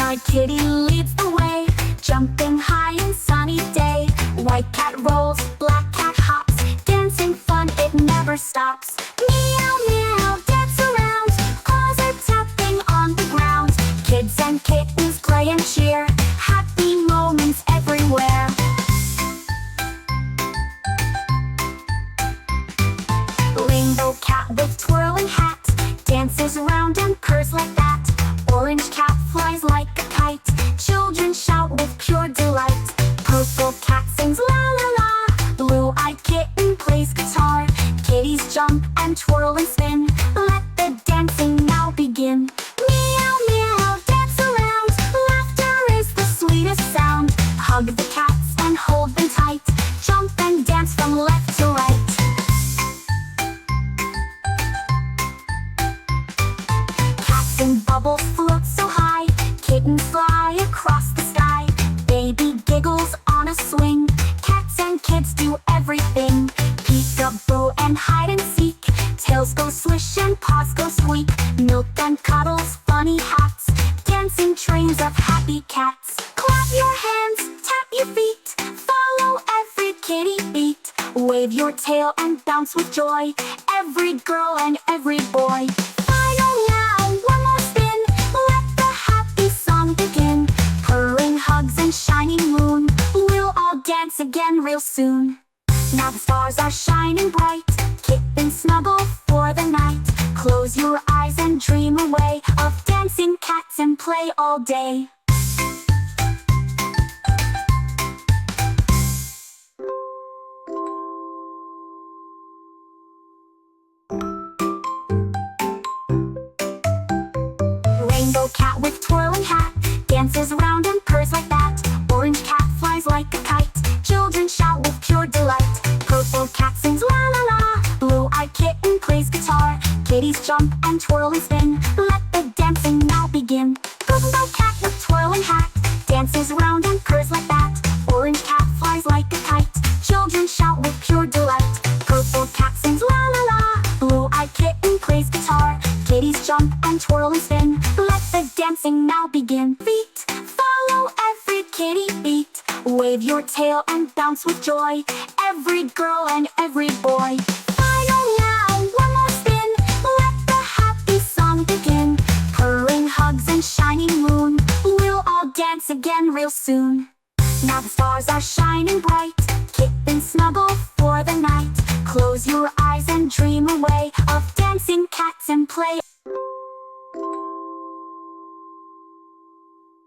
Blue-eyed kitty leads the way, jumping high in sunny day. White cat rolls, black cat hops, dancing fun, it never stops. Meow, meow, dance around, paws are tapping on the ground. Kids and kittens play and cheer, happy moments everywhere. Rainbow cat with twirling hat, dances around and purrs like that. Orange cat flies like a kite, children shout with pure delight. Purple cat sings la la la, blue-eyed kitten plays guitar. Kitties jump and twirl and spin, let the dancing now begin. Meow, meow, dance around, laughter is the sweetest sound. Hug the cats and hold them tight, jump and dance from left to right. Cats in bubbles float so high, kittens fly across the sky. Baby giggles on a swing, cats and kids do everything. Peek-a-boo and hide and seek, tails go swish and paws go squeak. Milk and cuddles, funny hats, dancing trains of happy cats. Clap your hands, tap your feet, follow every kitty beat. Wave your tail and bounce with joy, every girl and every boy. Final now, one more spin, let the happy song begin. Purring hugs and shining moon, we'll all dance again real soon. Now the stars are shining bright, kittens snuggle for the night. Close your eyes and dream away of dancing cats and play all day. Rainbow cat with twirling hat, dances around and purrs like that. Orange cat flies like a kite, children shout with pure delight. Purple cat sings la la la, blue-eyed kitten plays guitar. Kitties jump and twirl and spin, let the dancing now begin. Rainbow cat with twirling hat, dances around and purrs like that. Orange cat flies like a kite, children shout with pure delight. Purple cat sings la la la, blue-eyed kitten plays guitar. Kitties jump and twirl and spin, let the dancing now begin. Feet, follow every kitty beat, wave your tail and bounce with joy, every girl and every boy. Final now, one more spin, let the happy song begin. Purring hugs and shining moon, we'll all dance again real soon. Now the stars are shining bright, kittens snuggle for the night. Close your eyes and dream away